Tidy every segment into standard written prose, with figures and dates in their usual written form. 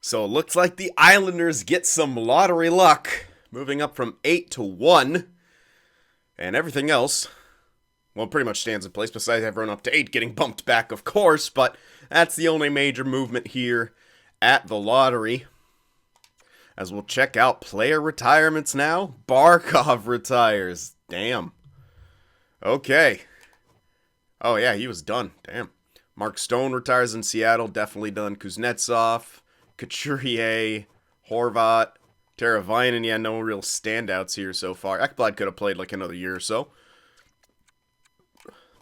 So it looks like the Islanders get some lottery luck, moving up from 8 to 1, and everything else, well, pretty much stands in place, besides everyone up to 8 getting bumped back, of course, but that's the only major movement here at the lottery. As we'll check out player retirements now. Barkov retires. Damn. Okay. Oh, yeah, he was done. Damn. Mark Stone retires in Seattle. Definitely done. Kuznetsov, Couturier, Horvat, Teravainen. Yeah, no real standouts here so far. Ekblad could have played like another year or so.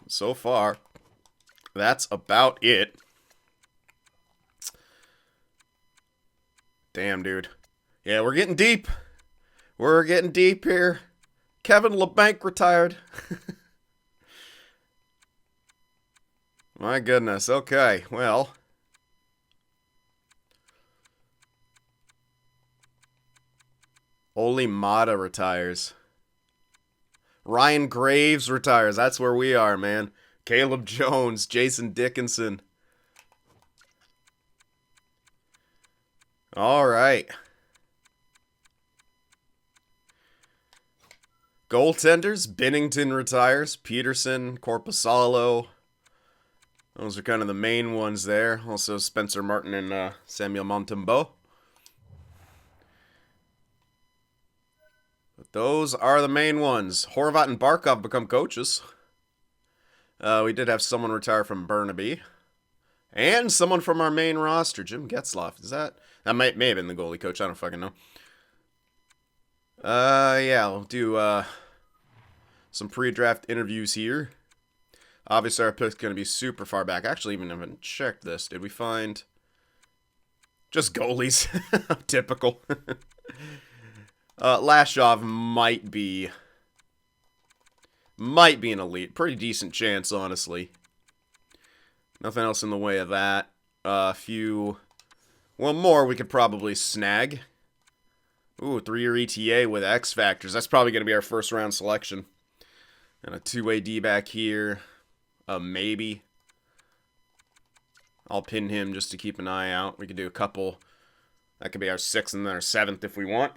So far, that's about it. Damn, dude. Yeah, we're getting deep. We're getting deep here. Kevin LeBanc retired. My goodness. Okay, well. Oli Mata retires. Ryan Graves retires. That's where we are, man. Caleb Jones, Jason Dickinson. All right. Goaltenders, Binnington retires. Peterson, Korpisalo. Those are kind of the main ones there. Also Spencer Martin and Samuel Montembeault. But those are the main ones. Horvat and Barkov become coaches. We did have someone retire from Burnaby. And someone from our main roster, Jim Getzlaff. Is that may have been the goalie coach. I don't fucking know. Yeah, we'll do some pre-draft interviews here. Obviously, our pick's going to be super far back. Actually, even haven't checked this. Did we find just goalies? Typical. Lashov might be an elite. Pretty decent chance, honestly. Nothing else in the way of that. One more we could probably snag. Ooh, 3-year ETA with X Factors. That's probably going to be our first round selection. And a two-way D-back here. Maybe. I'll pin him just to keep an eye out. We could do a couple. That could be our 6th and then our 7th if we want.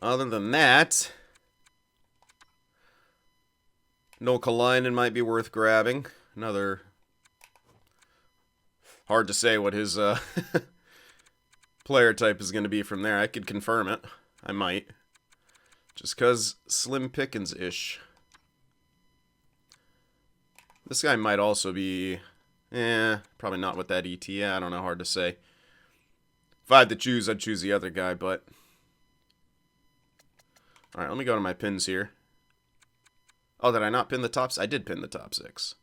Other than that, Nokalainen might be worth grabbing. Another. Hard to say what his player type is going to be from there. I could confirm it. I might. Just because Slim Pickens-ish. This guy might also be... probably not with that ETA. I don't know. Hard to say. If I had to choose, I'd choose the other guy, but... Alright, let me go to my pins here. Oh, did I not pin the tops? I did pin the top 6.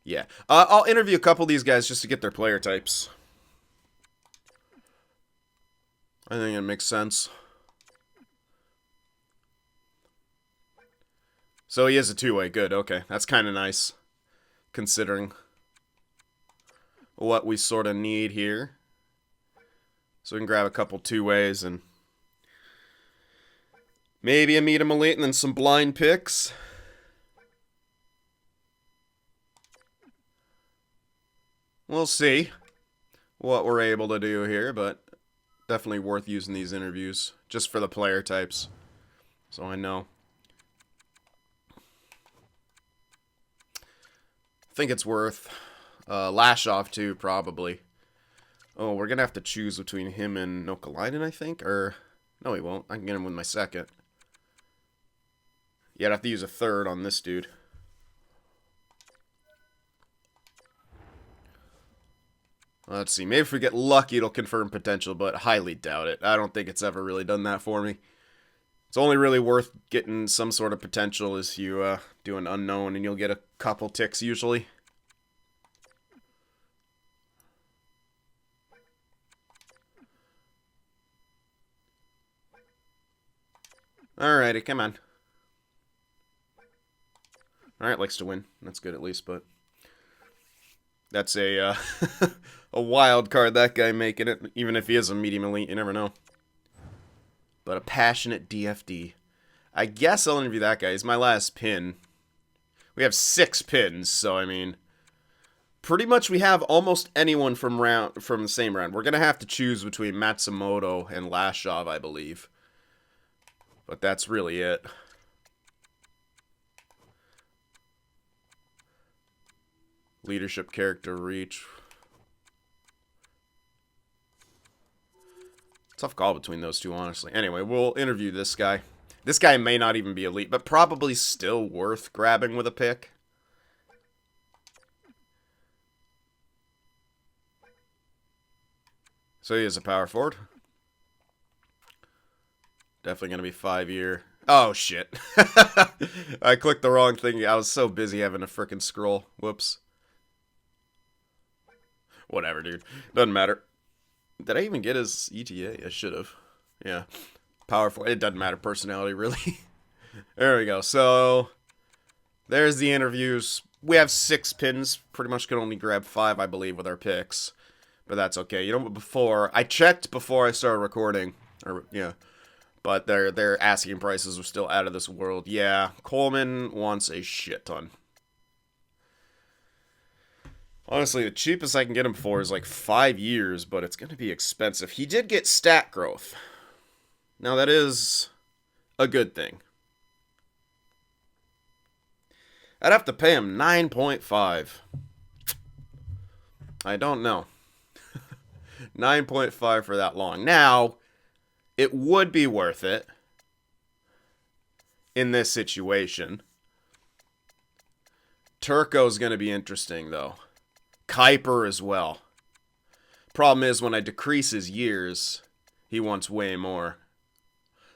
Yeah. I'll interview a couple of these guys just to get their player types. I think it makes sense. So he is a two-way. Good, okay. That's kind of nice, considering what we sort of need here. So we can grab a couple two-ways and maybe a meet 'em elite and then some blind picks. We'll see what we're able to do here, but definitely worth using these interviews just for the player types. So I know. I think it's worth Lashov too, probably. Oh, we're going to have to choose between him and Nokalainen, I think. Or, no, he won't. I can get him with my 2nd. Yeah, I'd have to use a 3rd on this dude. Let's see. Maybe if we get lucky, it'll confirm potential, but highly doubt it. I don't think it's ever really done that for me. It's only really worth getting some sort of potential as you do an unknown, and you'll get a couple ticks usually. Alrighty, come on. Alright, likes to win. That's good at least, but... That's a a wild card, that guy making it. Even if he is a medium elite, you never know. But a passionate DFD. I guess I'll interview that guy. He's my last pin. We have 6 pins, so I mean... pretty much we have almost anyone from the same round. We're going to have to choose between Matsumoto and Lashov, I believe. But that's really it. Leadership, character, reach. Tough call between those two, honestly. Anyway, we'll interview this guy. This guy may not even be elite, but probably still worth grabbing with a pick. So he is a power forward. Definitely going to be 5-year. Oh, shit. I clicked the wrong thing. I was so busy having to frickin' scroll. Whoops. Whatever, dude. Doesn't matter. Did I even get his ETA? I should have. Yeah. Powerful. It doesn't matter. Personality, really. There we go. So, there's the interviews. We have 6 pins. Pretty much can only grab 5, I believe, with our picks. But that's okay. You know what? Before, I checked before I started recording. Or, yeah. But their asking prices were still out of this world. Yeah. Coleman wants a shit ton. Honestly, the cheapest I can get him for is like 5 years, but it's going to be expensive. He did get stat growth. Now, that is a good thing. I'd have to pay him 9.5. I don't know. 9.5 for that long. Now, it would be worth it in this situation. Turco's going to be interesting, though. Kuiper as well. Problem is, when I decrease his years, he wants way more.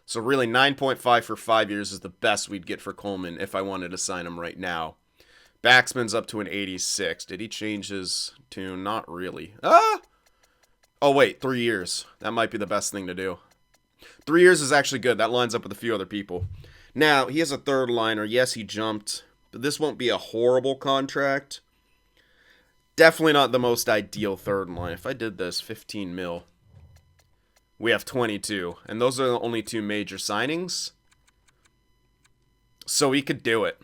So really, 9.5 for 5 years is the best we'd get for Coleman if I wanted to sign him right now. Baxman's up to an 86. Did he change his tune? Not really. Ah! Oh, wait, 3 years. That might be the best thing to do. 3 years is actually good. That lines up with a few other people. Now, he has a third liner. Yes, he jumped. But this won't be a horrible contract. Definitely not the most ideal third line. If I did this, 15 mil. We have 22. And those are the only 2 major signings. So we could do it.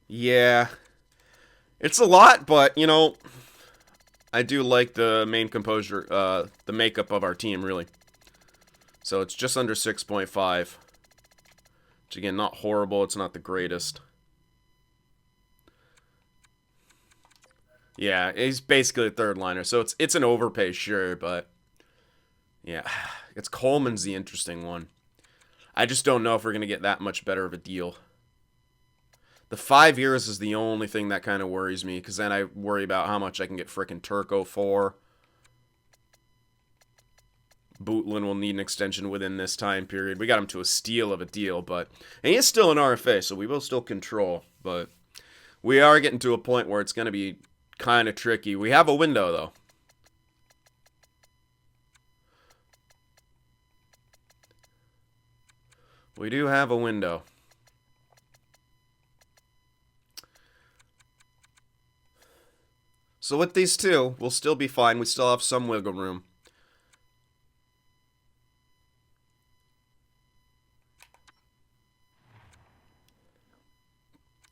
Yeah. It's a lot, but, you know, I do like the main composure, the makeup of our team, really. So it's just under 6.5. Which, again, not horrible. It's not the greatest. Yeah, he's basically a third liner, so it's an overpay, sure, but yeah, it's Coleman's the interesting one. I just don't know if we're going to get that much better of a deal. The 5 years is the only thing that kind of worries me, because then I worry about how much I can get frickin' Turco for. Bootlin will need an extension within this time period. We got him to a steal of a deal, but and he is still an RFA, so we will still control, but we are getting to a point where it's going to be kind of tricky. We have a window, though. We do have a window. So with these two, we'll still be fine. We still have some wiggle room.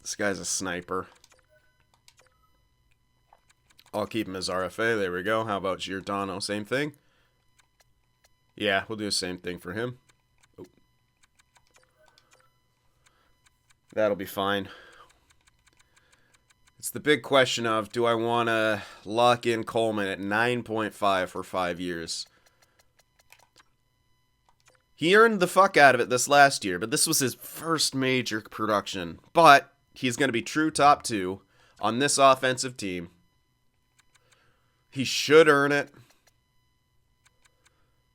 This guy's a sniper. I'll keep him as RFA. There we go. How about Giordano? Same thing? Yeah, we'll do the same thing for him. Oh. That'll be fine. It's the big question of, do I want to lock in Coleman at 9.5 for 5 years? He earned the fuck out of it this last year, but this was his first major production. But he's going to be true top 2 on this offensive team. He should earn it.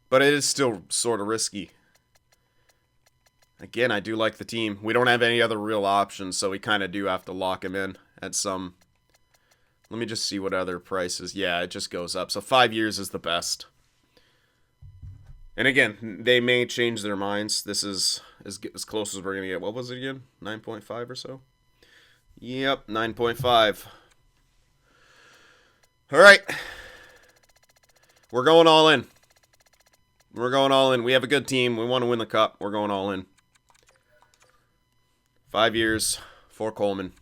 But it is still sort of risky. Again, I do like the team. We don't have any other real options, so we kind of do have to lock him in at some... Let me just see what other prices... Yeah, it just goes up. So 5 years is the best. And again, they may change their minds. This is as close as we're going to get. What was it again? 9.5 or so? Yep, 9.5. Alright. We're going all in. We're going all in. We have a good team. We want to win the cup. We're going all in. 5 years. for Coleman.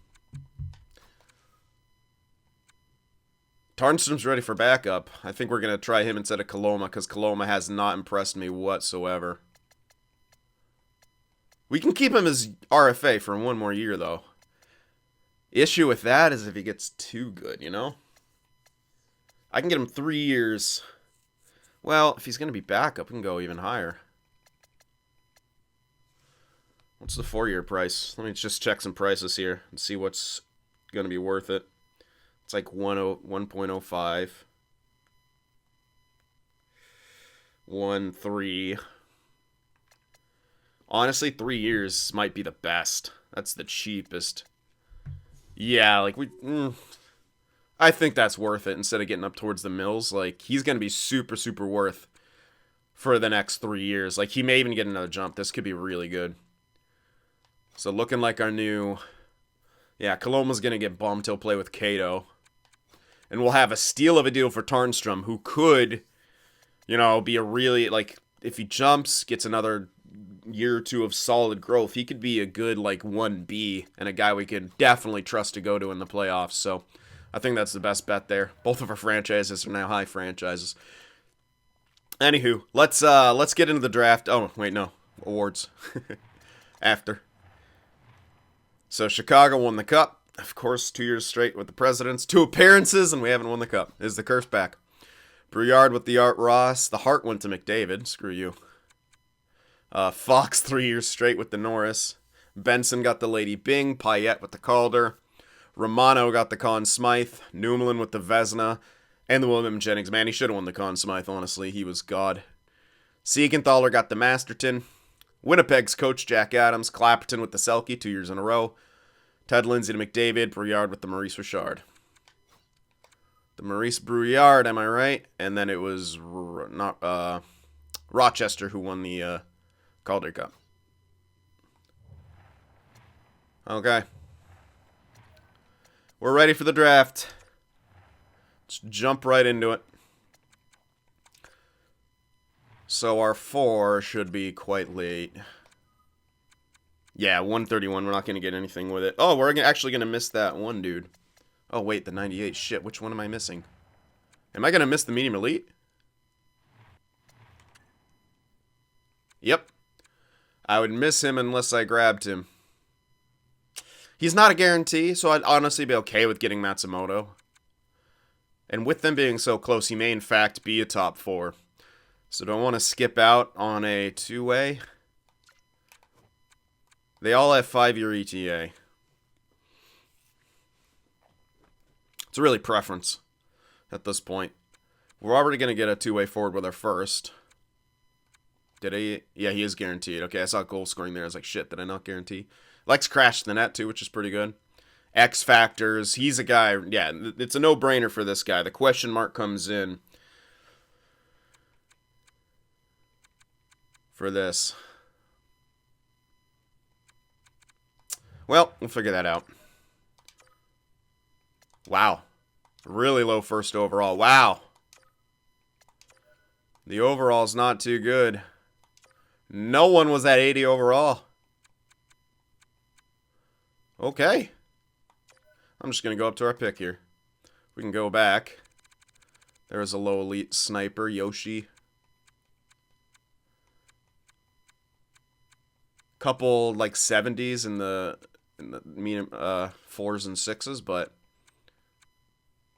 Tarnstrom's ready for backup. I think we're going to try him instead of Coloma, because Coloma has not impressed me whatsoever. We can keep him as RFA for one more year, though. Issue with that is if he gets too good, you know? I can get him 3 years. Well, if he's going to be backup, we can go even higher. What's the 4-year price? Let me just check some prices here and see what's going to be worth it. It's like 1.05. 1.3. Honestly, 3 years might be the best. That's the cheapest. Yeah, like I think that's worth it instead of getting up towards the mills. Like, he's going to be super, super worth for the next 3 years. Like, he may even get another jump. This could be really good. So, looking like our new... Yeah, Coloma's going to get bumped. He'll play with Cato. And we'll have a steal of a deal for Tarnstrom, who could, you know, be a really... Like, if he jumps, gets another year or two of solid growth, he could be a good, like, 1B and a guy we could definitely trust to go to in the playoffs. So, I think that's the best bet there. Both of our franchises are now high franchises. Anywho, let's get into the draft. Oh, wait, no. Awards. After. So, Chicago won the Cup. Of course, 2 years straight with the Presidents. 2 appearances, and we haven't won the Cup. Is the curse back? Brouillard with the Art Ross. The Hart went to McDavid. Screw you. Fox 3 years straight with the Norris. Benson got the Lady Byng. Payette with the Calder. Romano got the Conn Smythe. Newman with the Vezina. And the William Jennings. Man, he should have won the Conn Smythe, honestly. He was God. Siegenthaler got the Masterton. Winnipeg's coach, Jack Adams. Clapperton with the Selke 2 years in a row. Ted Lindsay to McDavid. Brouillard with the Maurice Richard. The Maurice Brouillard, am I right? And then it was Rochester who won the Calder Cup. Okay. We're ready for the draft. Let's jump right into it. So our 4 should be quite late. Yeah, 131. We're not going to get anything with it. Oh, we're actually going to miss that one, dude. Oh, wait, the 98. Shit, which one am I missing? Am I going to miss the medium elite? Yep. I would miss him unless I grabbed him. He's not a guarantee, so I'd honestly be okay with getting Matsumoto. And with them being so close, he may in fact be a top 4. So do I want to skip out on a 2-way? They all have 5-year ETA. It's really preference at this point. We're already going to get a 2-way forward with our first. Did he? Yeah, he is guaranteed. Okay, I saw goal scoring there. I was like, shit, did I not guarantee? Lex crashed the net, too, which is pretty good. X factors. He's a guy. Yeah, it's a no-brainer for this guy. The question mark comes in for this. Well, we'll figure that out. Wow. Really low first overall. Wow. The overall's not too good. No one was at 80 overall. Okay. I'm just going to go up to our pick here. We can go back. There's a low elite sniper, Yoshi. Couple like 70s in the medium 4s and 6s, but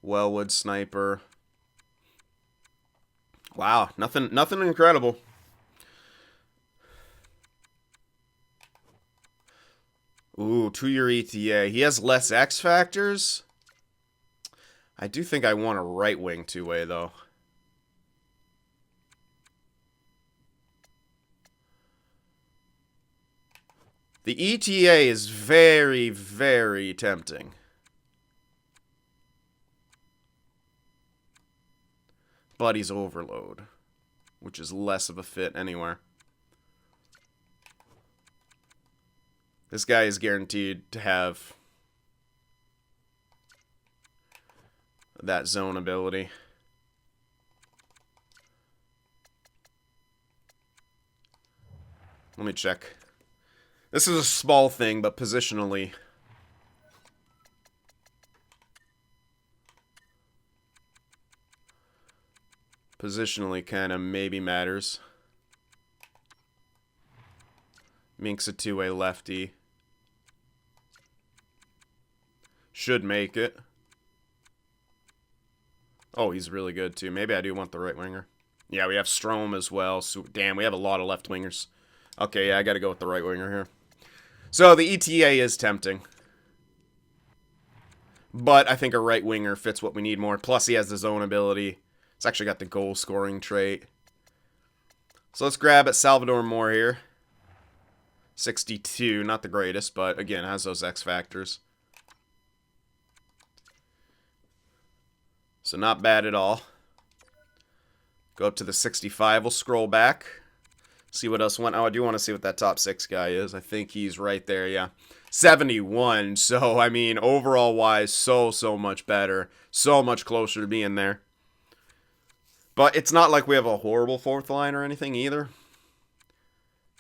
Wellwood sniper. Wow, nothing incredible. Ooh, 2-year ETA. He has less X factors. I do think I want a right wing 2-way though. The ETA is very, very tempting. But he's overload, which is less of a fit anywhere. This guy is guaranteed to have that zone ability. Let me check. This is a small thing, but positionally, Positionally kind of maybe matters. Mink's a two-way lefty. Should make it. Oh, he's really good, too. Maybe I do want the right winger. Yeah, we have Strome as well. So, damn, we have a lot of left wingers. Okay, yeah, I got to go with the right winger here. So, the ETA is tempting. But I think a right winger fits what we need more. Plus, he has the zone ability. It's actually got the goal-scoring trait. So, let's grab it. Salvador Moore here. 62, not the greatest, but, again, has those X factors. So not bad at all. Go up to the 65. We'll scroll back. See what else went. Oh, I do want to see what that top 6 guy is. I think he's right there, yeah. 71. So, I mean, overall-wise, so much better. So much closer to being there. But it's not like we have a horrible fourth line or anything either.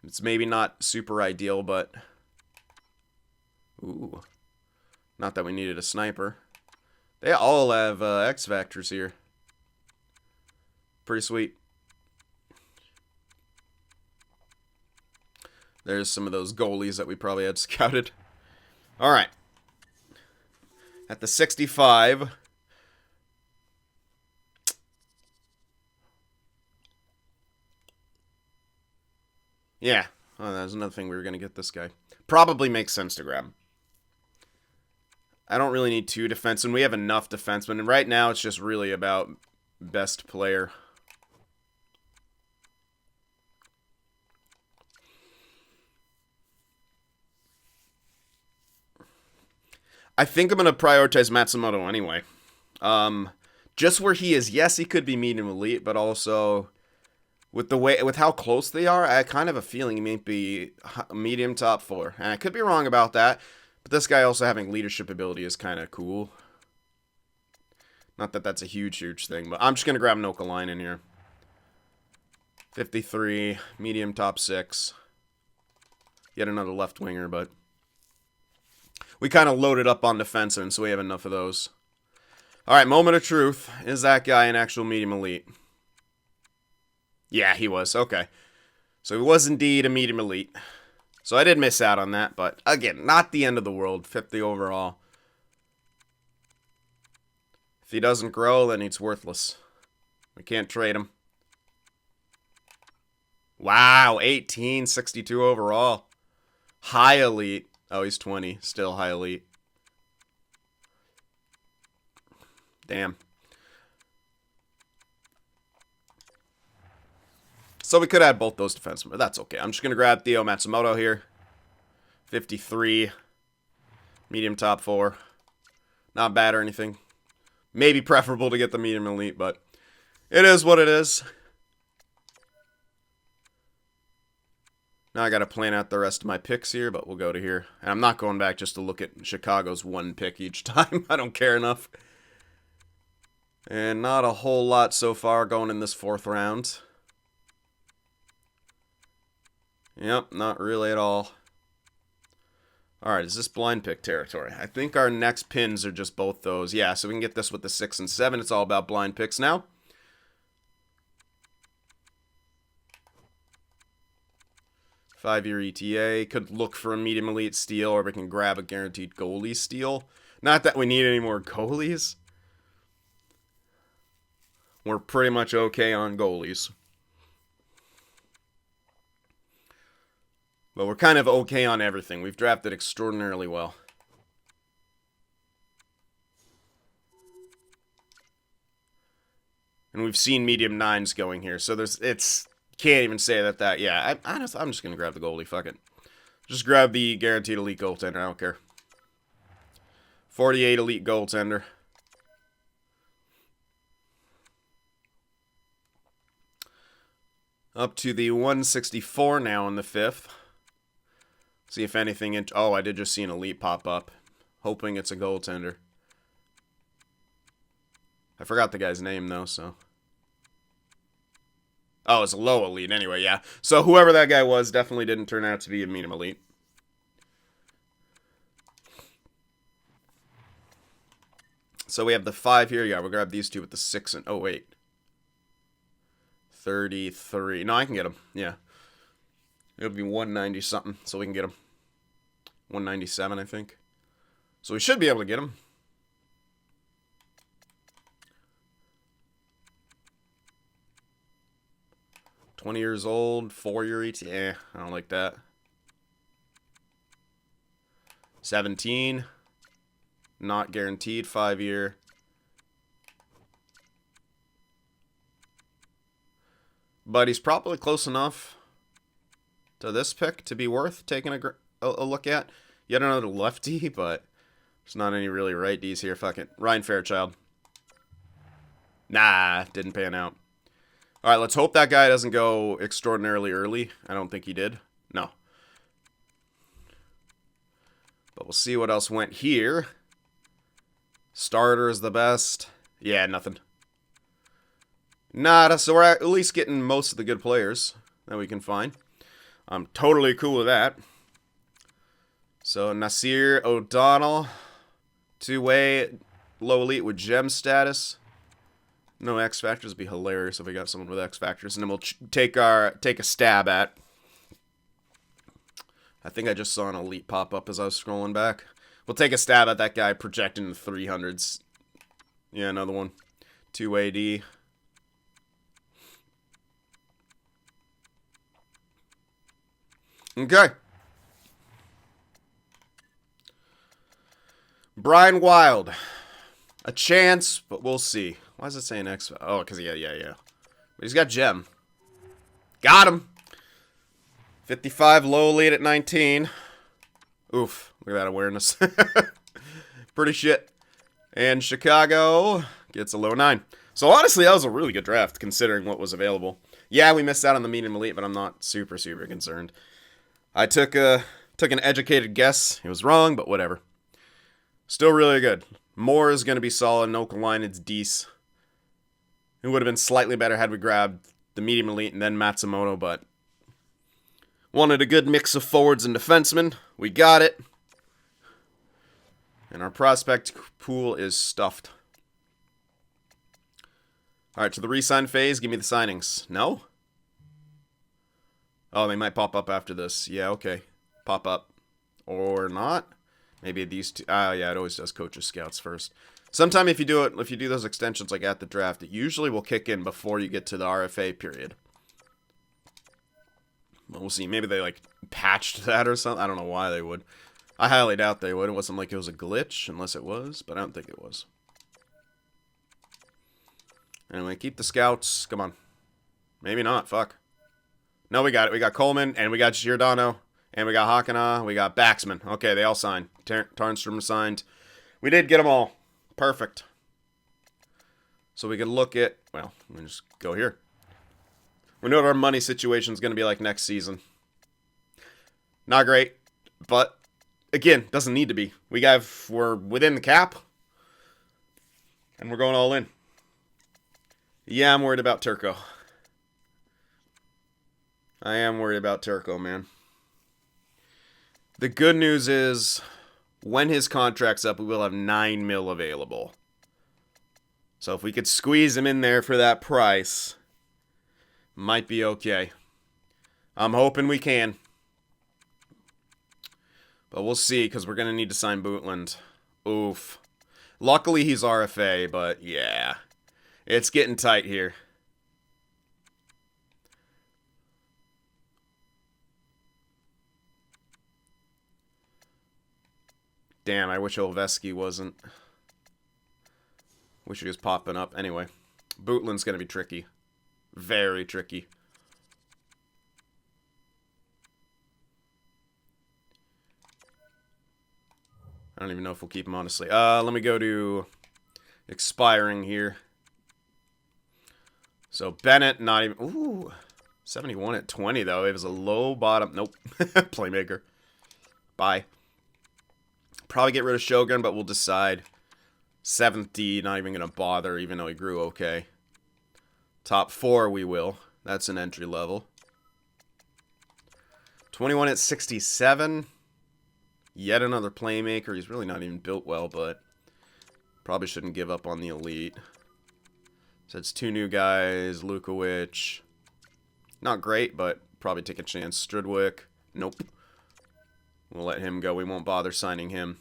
It's maybe not super ideal, but... Ooh. Not that we needed a sniper. They all have X factors here. Pretty sweet. There's some of those goalies that we probably had scouted. All right. At the 65. Yeah. Oh, that's another thing we were going to get this guy. Probably makes sense to grab. I don't really need 2 defensemen. We have enough defensemen. And right now, it's just really about best player. I think I'm going to prioritize Matsumoto anyway. Just where he is, yes, he could be medium elite, but also with how close they are, I kind of have a feeling he may be medium top 4. And I could be wrong about that. But this guy also having leadership ability is kind of cool. Not that that's a huge thing, but I'm just going to grab Noka line in here. 53, medium top 6. Yet another left winger, but we kind of loaded up on defensemen, so we have enough of those. All right, moment of truth. Is that guy an actual medium elite? Yeah, he was. Okay. So he was indeed a medium elite. So I did miss out on that, but again, not the end of the world. 50 overall. If he doesn't grow, then he's worthless. We can't trade him. Wow, 18, 62 overall. High elite. Oh, he's 20. Still high elite. Damn. So we could add both those defensemen, but that's okay. I'm just going to grab Theo Matsumoto here. 53. Medium top 4. Not bad or anything. Maybe preferable to get the medium elite, but it is what it is. Now I got to plan out the rest of my picks here, but we'll go to here. And I'm not going back just to look at Chicago's 1 pick each time. I don't care enough. And not a whole lot so far going in this 4th round. Yep, not really at all. Alright, is this blind pick territory? I think our next pins are just both those. Yeah, so we can get this with the 6 and 7. It's all about blind picks now. Five-year ETA. Could look for a medium elite steal, or we can grab a guaranteed goalie steal. Not that we need any more goalies. We're pretty much okay on goalies. But we're kind of okay on everything. We've drafted extraordinarily well. And we've seen medium 9s going here. So can't even say that, yeah, I'm just going to grab the goalie, fuck it. Just grab the guaranteed elite goaltender, I don't care. 48 elite goaltender. Up to the 164 now in the 5th. See if anything... Oh, I did just see an elite pop up. Hoping it's a goaltender. I forgot the guy's name, though, so... Oh, it's a low elite anyway, yeah. So whoever that guy was definitely didn't turn out to be a medium elite. So we have the 5 here. Yeah, we'll grab these two with the 6 and... Oh, wait. 33. No, I can get him. Yeah. It'll be 190 something, so we can get him. 197, I think. So we should be able to get him. $20 years old, 4-year ET. I don't like that. 17. Not guaranteed, 5-year. But he's probably close enough to this pick to be worth taking a look at. Yet another lefty, but there's not any really righties here. Fuck it. Ryan Fairchild. Nah, didn't pan out. All right, let's hope that guy doesn't go extraordinarily early. I don't think he did. No. But we'll see what else went here. Starter is the best. Yeah, nothing. Nada, so we're at least getting most of the good players that we can find. I'm totally cool with that. So, Nasir O'Donnell. Two-way, low elite with gem status. No X Factors would be hilarious if we got someone with X Factors. And then we'll take a stab at. I think I just saw an elite pop up as I was scrolling back. We'll take a stab at that guy projecting the 300s. Yeah, another one. 2-way D. Okay. Brian Wild. A chance, but we'll see. Why is it saying X? Oh, because yeah. But he's got gem. Got him. 55 low lead at 19. Oof. Look at that awareness. Pretty shit. And Chicago gets a low 9. So honestly, that was a really good draft considering what was available. Yeah, we missed out on the medium elite, but I'm not super concerned. I took an educated guess. It was wrong, but whatever. Still really good. Moore is going to be solid. Noka line, it's decent. It would have been slightly better had we grabbed the medium elite and then Matsumoto, but wanted a good mix of forwards and defensemen. We got it. And our prospect pool is stuffed. All right, to the re-sign phase. Give me the signings. No? Oh, they might pop up after this. Yeah, okay. Pop up. Or not. Maybe these two. Ah, yeah, it always does coaches scouts first. Sometime if you do those extensions like at the draft, it usually will kick in before you get to the RFA period. Well, we'll see. Maybe they like patched that or something. I don't know why they would. I highly doubt they would. It wasn't like it was a glitch, unless it was, but I don't think it was. Anyway, keep the scouts. Come on. Maybe not. Fuck. No, we got it. We got Coleman, and we got Giordano, and we got Hakana, we got Baxman. Okay, they all signed. Tarnstrom signed. We did get them all. Perfect. So we can look at, well, let me just go here. We know what our money situation is going to be like next season. Not great, but again, doesn't need to be. We're within the cap, and we're going all in. Yeah, I'm worried about Turco. I am worried about Turco, man. The good news is, when his contract's up, we will have $9 million available. So if we could squeeze him in there for that price, might be okay. I'm hoping we can. But we'll see, because we're going to need to sign Bootland. Oof. Luckily, he's RFA, but yeah. It's getting tight here. Damn, I wish Ovechkin wasn't. Wish he was popping up. Anyway, Bootland's going to be tricky. Very tricky. I don't even know if we'll keep him, honestly. Let me go to expiring here. So, Bennett, not even... Ooh, 71 at 20, though. It was a low bottom... Nope. Playmaker. Bye. Probably get rid of Shogun, but we'll decide. 7th D, not even going to bother, even though he grew okay. Top 4, we will. That's an entry level. 21 at 67. Yet another playmaker. He's really not even built well, but probably shouldn't give up on the elite. So it's 2 new guys. Lukowicz. Not great, but probably take a chance. Strudwick. Nope. We'll let him go. We won't bother signing him.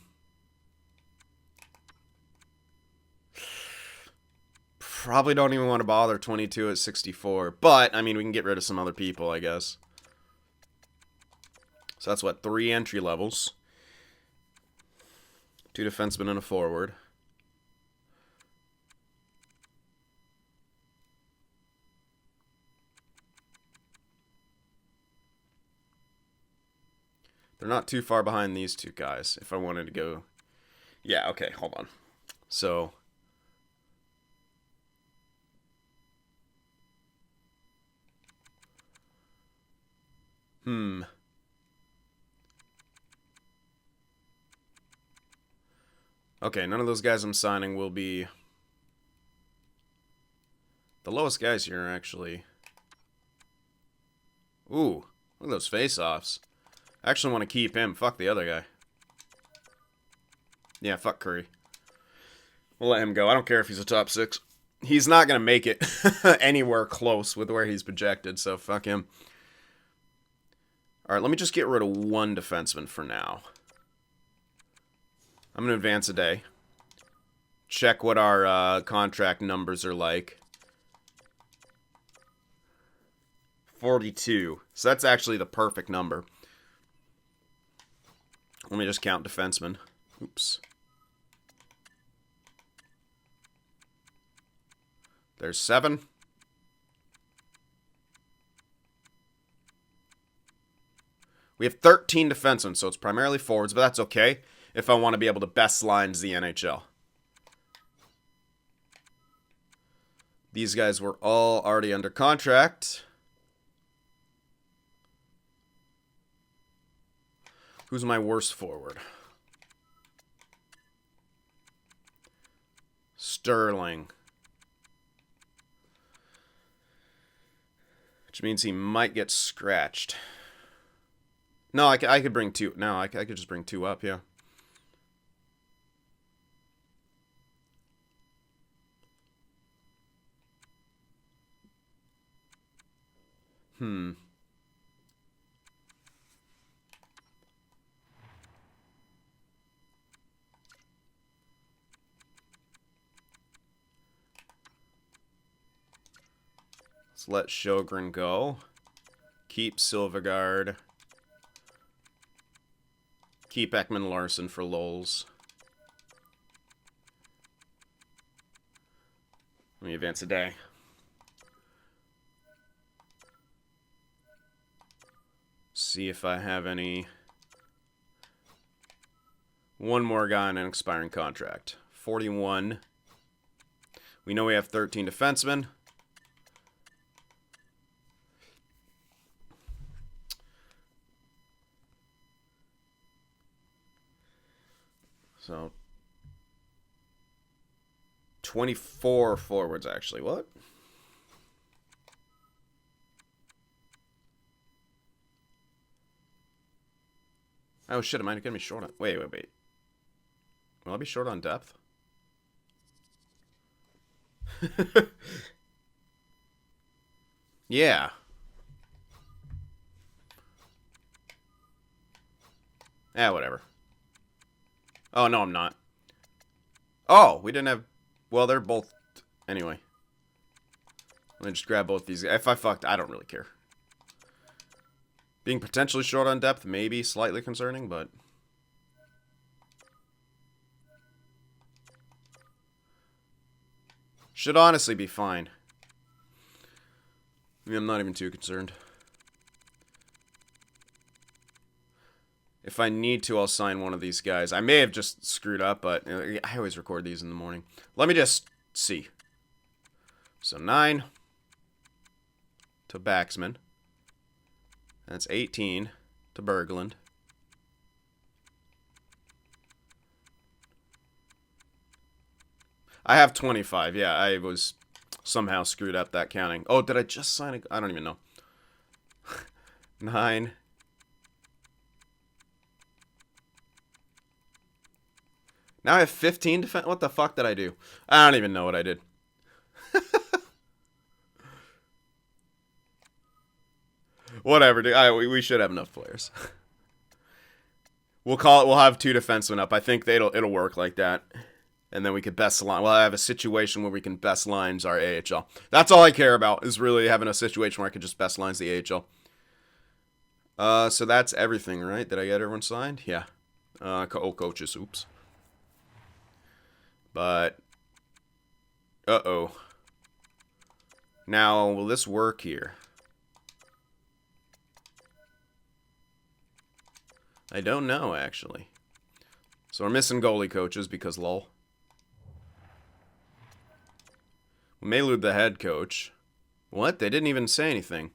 Probably don't even want to bother 22 at 64. But, I mean, we can get rid of some other people, I guess. So that's what, 3 entry levels. 2 defensemen and a forward. They're not too far behind these 2 guys if I wanted to go. Yeah, okay, hold on. So okay, none of those guys I'm signing will be... The lowest guys here are actually... Ooh, look at those face-offs. I actually want to keep him. Fuck the other guy. Yeah, fuck Curry. We'll let him go. I don't care if he's a top 6. He's not going to make it anywhere close with where he's projected, so fuck him. Alright, let me just get rid of 1 defenseman for now. I'm going to advance a day. Check what our contract numbers are like. 42. So that's actually the perfect number. Let me just count defensemen. Oops. There's 7. We have 13 defensemen, so it's primarily forwards, but that's okay if I want to be able to best lines the NHL. These guys were all already under contract. Who's my worst forward? Sterling. Which means he might get scratched. No, I could bring 2. No, I could just bring 2 up, yeah. Let's let Sjogren go. Keep Silvergard. Keep Ekman Larson for lols. Let me advance a day. See if I have any... One more guy on an expiring contract. 41. We know we have 13 defensemen. So, 24 forwards, actually. What? Oh, shit, am I going to be short on... Wait. Will I be short on depth? Yeah. Whatever. Oh, no, I'm not. Oh, we didn't have... Well, they're both... Anyway. Let me just grab both these. If I fucked, I don't really care. Being potentially short on depth may be slightly concerning, but... Should honestly be fine. I mean, I'm not even too concerned. If I need to, I'll sign one of these guys. I may have just screwed up, but I always record these in the morning. Let me just see. So 9 to Baxman. That's 18 to Berglund. I have 25. Yeah, I was somehow screwed up that counting. Oh, did I just sign a... I don't even know. 9... Now I have 15 defense. What the fuck did I do? I don't even know what I did. Whatever, dude. We should have enough players. We'll call it. We'll have 2 defensemen up. I think it'll work like that, and then we could best line. We'll have a situation where we can best lines our AHL. That's all I care about, is really having a situation where I can just best lines the AHL. So that's everything, right? Did I get everyone signed? Yeah. Coaches. Oops. But now, will this work here? I don't know, actually. So we're missing goalie coaches because lol. We may lose the head coach. What? They didn't even say anything.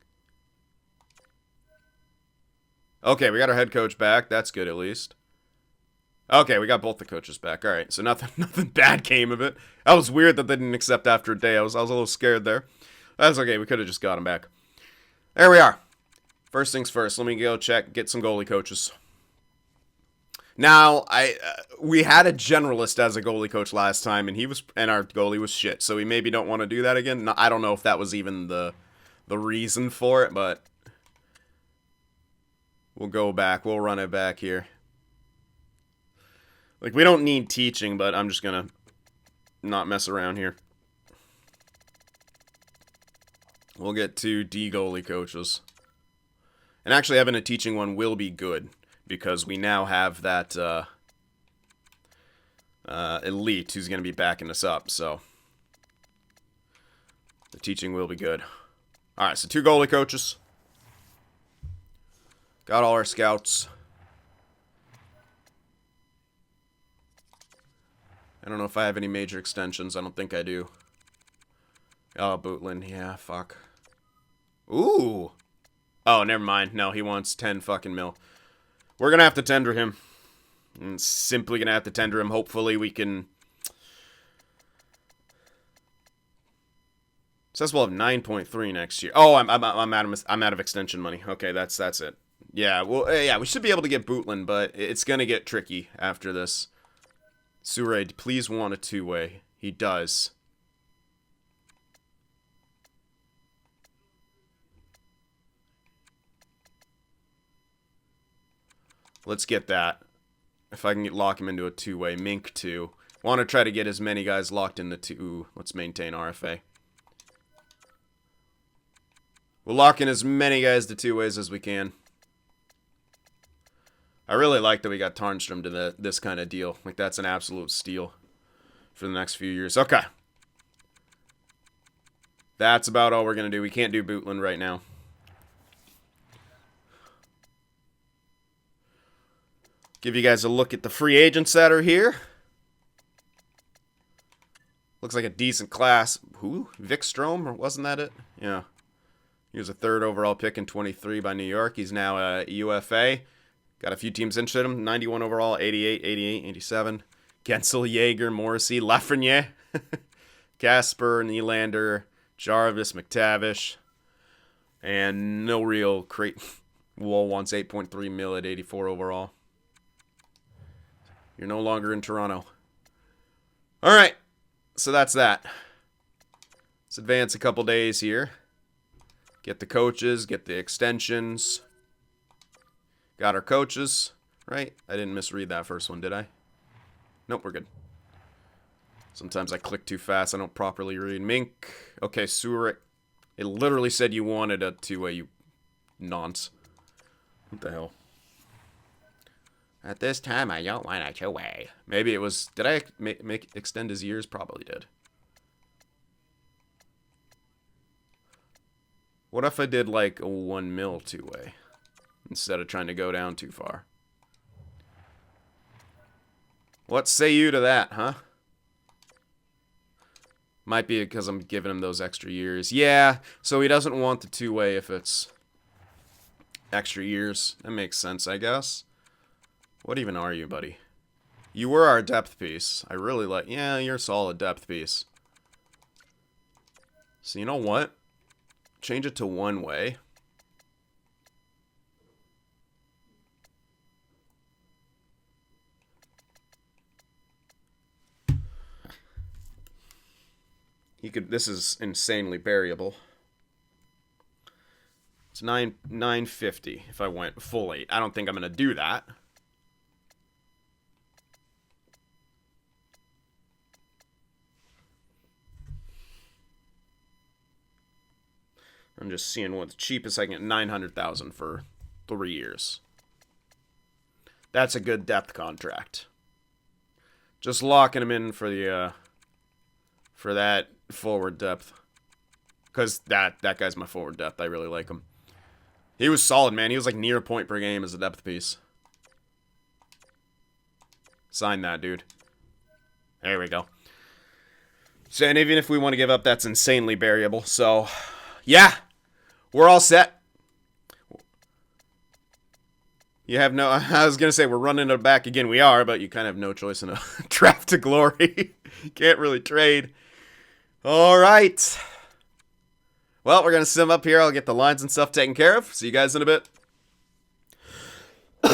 Okay, we got our head coach back. That's good, at least. Okay, we got both the coaches back. All right, so nothing bad came of it. That was weird that they didn't accept after a day. I was a little scared there. That's okay. We could have just got him back. There we are. First things first. Let me go get some goalie coaches. Now, we had a generalist as a goalie coach last time, and our goalie was shit. So we maybe don't want to do that again. I don't know if that was even the reason for it, but we'll go back. We'll run it back here. Like, we don't need teaching, but I'm just gonna not mess around here. We'll get 2 D goalie coaches. And actually having a teaching one will be good, because we now have that elite who's going to be backing us up, so the teaching will be good. Alright, so 2 goalie coaches. Got all our scouts. I don't know if I have any major extensions. I don't think I do. Oh, Bootland. Yeah, fuck. Ooh. Oh, never mind. No, he wants 10 fucking mil. We're going to have to tender him. I'm simply going to have to tender him. Hopefully we can... It says we'll have 9.3 next year. Oh, I'm out of extension money. Okay, that's it. Yeah, well, yeah, we should be able to get Bootland, but it's going to get tricky after this. Sure, please want a 2-way. He does. Let's get that. If I can lock him into a 2-way. Mink 2. Want to try to get as many guys locked into 2. Let's maintain RFA. We'll lock in as many guys to 2-ways as we can. I really like that we got Tarnstrom to this kind of deal. Like, that's an absolute steal for the next few years. Okay. That's about all we're going to do. We can't do Bootland right now. Give you guys a look at the free agents that are here. Looks like a decent class. Who? Vikstrom? Or wasn't that it? Yeah. He was a 3rd overall pick in 23 by New York. He's now a UFA. Got a few teams interested in him. 91 overall, 88, 88, 87. Gensel, Yeager, Morrissey, Lafreniere, Casper, Nylander, Jarvis, McTavish. And no real crate. Wall wants 8.3 mil at 84 overall. You're no longer in Toronto. Alright. So that's that. Let's advance a couple days here. Get the coaches, get the extensions. Got our coaches, right? I didn't misread that first one, did I? Nope, we're good. Sometimes I click too fast. I don't properly read. Mink. Okay, Surik. It literally said you wanted a 2-way, you nonce. What the hell? At this time, I don't want a 2-way. Maybe it was... Did I make extend his years? Probably did. What if I did like a 1 mil 2-way? Instead of trying to go down too far. What say you to that, huh? Might be because I'm giving him those extra years. Yeah, so he doesn't want the 2-way if it's extra years. That makes sense, I guess. What even are you, buddy? You were our depth piece. I really like... Yeah, you're a solid depth piece. So you know what? Change it to 1-way. This is insanely variable. It's 950 if I went full 8. I don't think I'm going to do that. I'm just seeing what the cheapest I can get. 900,000 for 3 years. That's a good depth contract. Just locking him in for the for that forward depth. Because that guy's my forward depth. I really like him. He was solid, man. He was like near a point per game as a depth piece. Sign that, dude. There we go. So, and even if we want to give up, that's insanely variable. So, yeah. We're all set. You have no... I was going to say we're running it back again. We are, but you kind of have no choice in a draft to glory. Can't really trade. All right. Well, we're going to sim up here. I'll get the lines and stuff taken care of. See you guys in a bit. All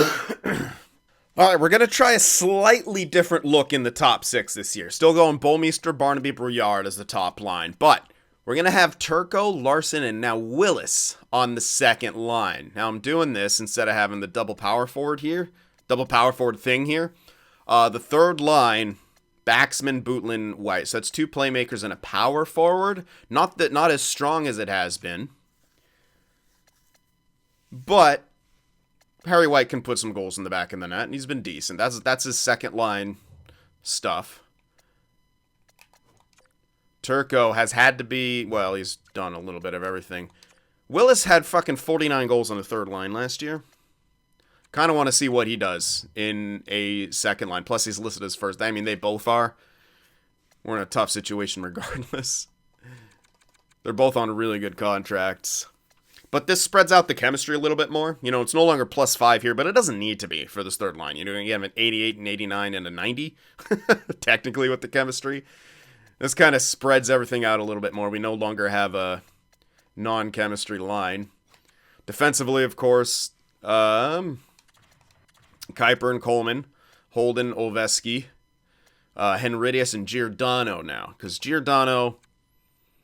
right, we're going to try a slightly different look in the top 6 this year. Still going Bouwmeester, Barnaby, Brouillard as the top line. But we're going to have Turco, Larson, and now Willis on the second line. Now, I'm doing this instead of having the double power forward here. Double power forward thing here. The third line... Baxman, Bootlin, White. So that's 2 playmakers and a power forward. Not as strong as it has been. But Harry White can put some goals in the back of the net, and he's been decent. That's his second line stuff. Turco has had to be, well, he's done a little bit of everything. Willis had fucking 49 goals on the third line last year. Kind of want to see what he does in a second line. Plus, he's listed as first. I mean, they both are. We're in a tough situation regardless. They're both on really good contracts. But this spreads out the chemistry a little bit more. You know, it's no longer +5 here, but it doesn't need to be for this third line. You know, you have an 88, an 89, and a 90, technically, with the chemistry. This kind of spreads everything out a little bit more. We no longer have a non-chemistry line. Defensively, of course... Kuiper and Coleman, Holden, Ovechkin, Henridius, and Giordano now. Because Giordano,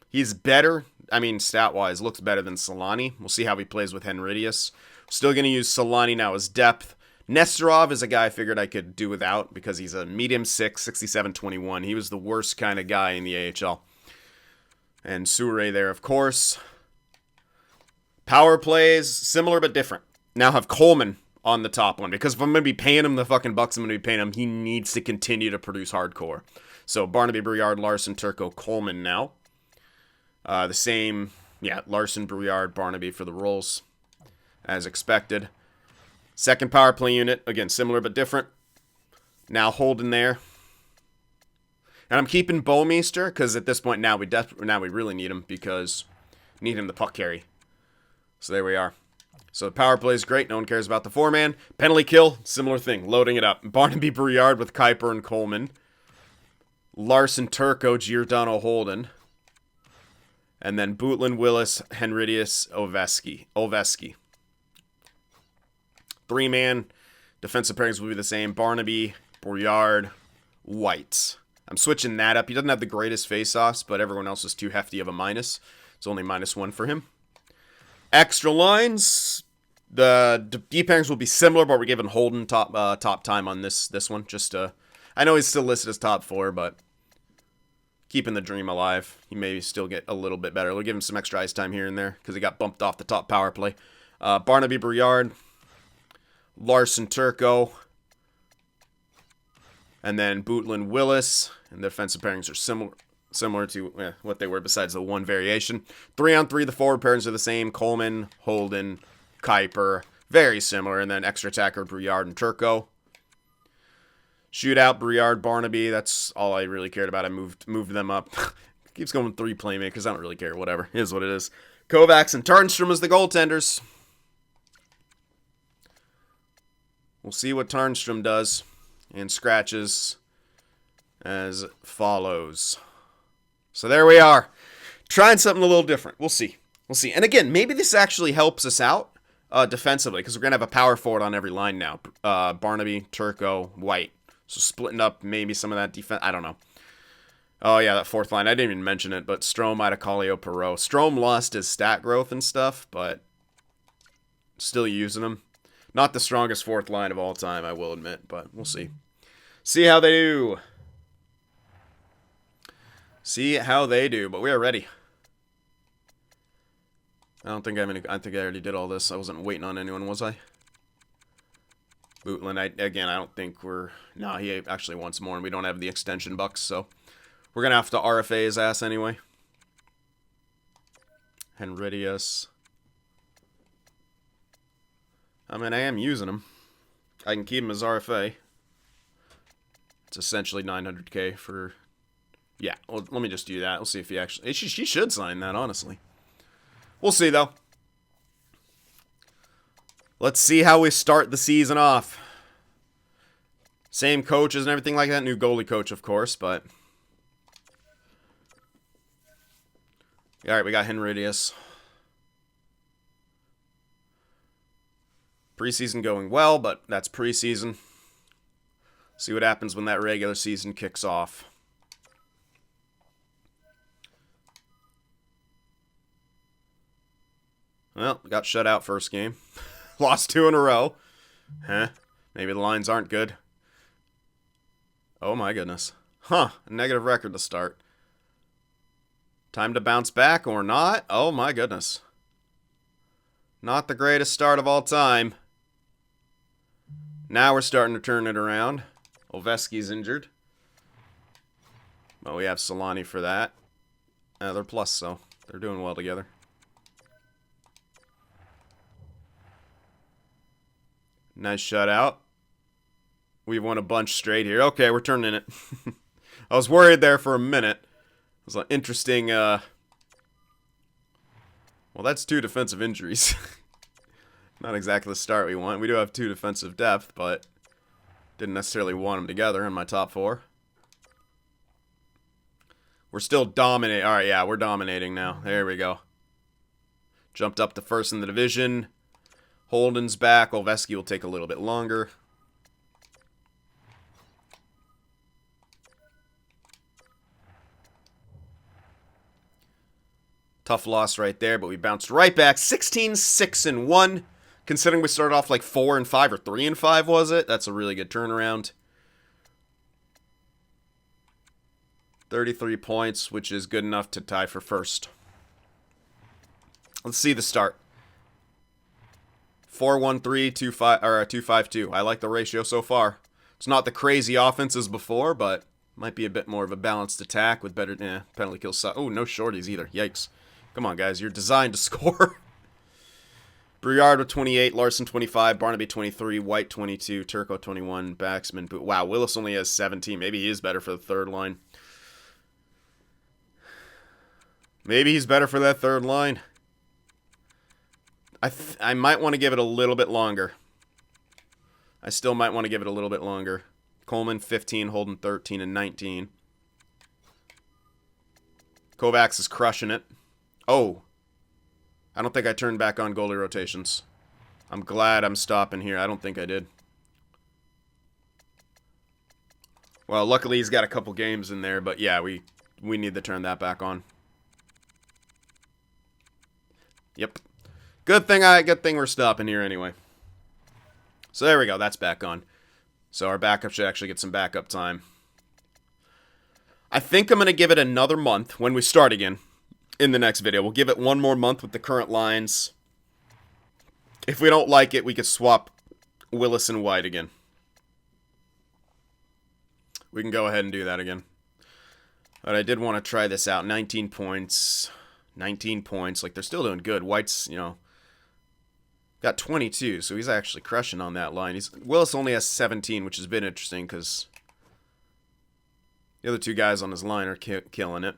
he's better. I mean, stat-wise, looks better than Solani. We'll see how he plays with Henridius. Still going to use Solani now as depth. Nesterov is a guy I figured I could do without because he's a medium 6, 67-21. He was the worst kind of guy in the AHL. And Soure there, of course. Power plays, similar but different. Now have Coleman on the top one, because if I'm going to be paying him the fucking bucks I'm going to be paying him, he needs to continue to produce hardcore. So Barnaby, Brouillard, Larson, Turco, Coleman now. The same, yeah, Larson, Brouillard, Barnaby for the roles, as expected. Second power play unit, again, similar but different. Now Holden there. And I'm keeping Bouwmeester, because at this point now we really need him, because we need him to puck carry. So there we are. So the power play is great. No one cares about the 4-man. Penalty kill, similar thing. Loading it up. Barnaby, Brouillard with Kuiper and Coleman. Larson, Turco, Giordano, Holden. And then Bootlin, Willis, Henridius, Ovechkin. 3-man. Defensive pairings will be the same. Barnaby, Brouillard, White. I'm switching that up. He doesn't have the greatest face-offs, but everyone else is too hefty of a minus. It's only -1 for him. Extra lines, the deep pairings will be similar, but we're giving Holden top time on this one. Just I know he's still listed as top 4, but keeping the dream alive. He may still get a little bit better. We'll give him some extra ice time here and there because he got bumped off the top power play. Barnaby, Brouillard, Larson, Turco, and then Bootlin, Willis, and the defensive pairings are similar to what they were besides the one variation. 3-on-3, the forward pairings are the same. Coleman, Holden, Kuiper, very similar. And then extra attacker, Brouillard and Turco. Shootout, Brouillard, Barnaby. That's all I really cared about. I moved them up. Keeps going 3 playmakers. I don't really care. Whatever. It is what it is. Kovacs and Tarnstrom as the goaltenders. We'll see what Tarnstrom does. And scratches as follows. So there we are. Trying something a little different. We'll see. And again, maybe this actually helps us out defensively, because we're going to have a power forward on every line now. Barnaby, Turco, White. So splitting up maybe some of that defense. I don't know. Oh, yeah, that 4th line. I didn't even mention it, but Strome, Itacalio, Perreault. Strome lost his stat growth and stuff, but Still using them. Not the strongest fourth line of all time, I will admit, but we'll see. See how they do. See how they do, but we are ready. I think I already did all this. I wasn't waiting on anyone, was I? Bootland, again, I don't think we're... No, he actually wants more, and we don't have the extension bucks, so... We're going to have to RFA his ass anyway. Henridius. I mean, I am using him. I can keep him as RFA. It's essentially 900k for... Yeah, well, let me just do that. We'll see if he actually... She should sign that, honestly. We'll see, though. Let's see how we start the season off. Same coaches and everything like that. New goalie coach, of course, but... Alright, we got Henridius. Preseason going well, but that's preseason. See what happens when that regular season kicks off. Well, got shut out first game. Lost 2 in a row. Huh? Maybe the lines aren't good. Oh my goodness. Huh. A negative record to start. Time to bounce back or not? Oh my goodness. Not the greatest start of all time. Now we're starting to turn it around. Ovechkin's injured. Well, we have Solani for that. They're plus, so they're doing well together. Nice shutout. We've won a bunch straight here. Okay, we're turning it. I was worried there for a minute. It was an interesting, well, that's 2 defensive injuries. Not exactly the start we want. We do have 2 defensive depth, but didn't necessarily want them together in my top 4. We're still dominating. All right, yeah, we're dominating now. There we go. Jumped up to first in the division. Holden's back. Ovechkin will take a little bit longer. Tough loss right there, but we bounced right back. 16-6-1. Considering we started off like 4-5 or 3-5, was it? That's a really good turnaround. 33 points, which is good enough to tie for first. Let's see the start. 4-1-3, 2-5 or 2-5-2. I like the ratio so far. It's not the crazy offense as before, but might be a bit more of a balanced attack with better penalty kills. Oh, no shorties either. Yikes. Come on, guys. You're designed to score. Briard with 28, Larson 25, Barnaby 23, White 22, Turco 21, Baxman. Wow, Willis only has 17. Maybe he is better for the third line. Maybe he's better for that third line. I might want to give it a little bit longer. I still might want to give it a little bit longer. Coleman 15, Holden 13 and 19. Kovacs is crushing it. Oh. I don't think I turned back on goalie rotations. I'm glad I'm stopping here. I don't think I did. Well, luckily he's got a couple games in there, but yeah, we need to turn that back on. Yep. Good thing we're stopping here anyway. So there we go. That's back on. So our backup should actually get some backup time. I think I'm going to give it another month when we start again in the next video. We'll give it one more month with the current lines. If we don't like it, we could swap Willis and White again. We can go ahead and do that again. But I did want to try this out. 19 points. 19 points. Like, they're still doing good. White's, got 22, so he's actually crushing on that line. Willis only has 17, which has been interesting because the other 2 guys on his line are killing it.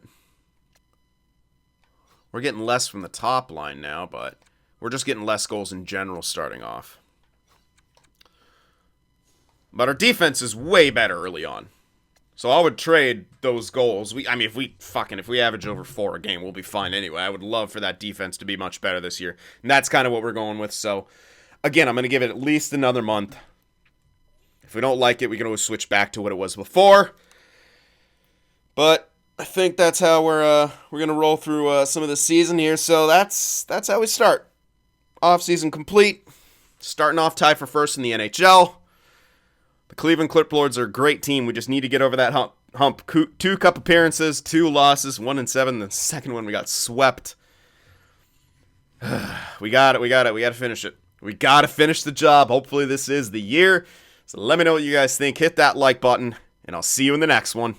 We're getting less from the top line now, but we're just getting less goals in general starting off. But our defense is way better early on. So I would trade those goals. If we average over 4 a game, we'll be fine anyway. I would love for that defense to be much better this year. And that's kind of what we're going with. So, again, I'm going to give it at least another month. If we don't like it, we can always switch back to what it was before. But I think that's how we're going to roll through some of the season here. So that's how we start. Offseason complete. Starting off tied for first in the NHL. The Cleveland Clipboards are a great team. We just need to get over that hump. 2 cup appearances, 2 losses, 1-7. The second one we got swept. We got it. We got to finish it. We got to finish the job. Hopefully this is the year. So let me know what you guys think. Hit that like button, and I'll see you in the next one.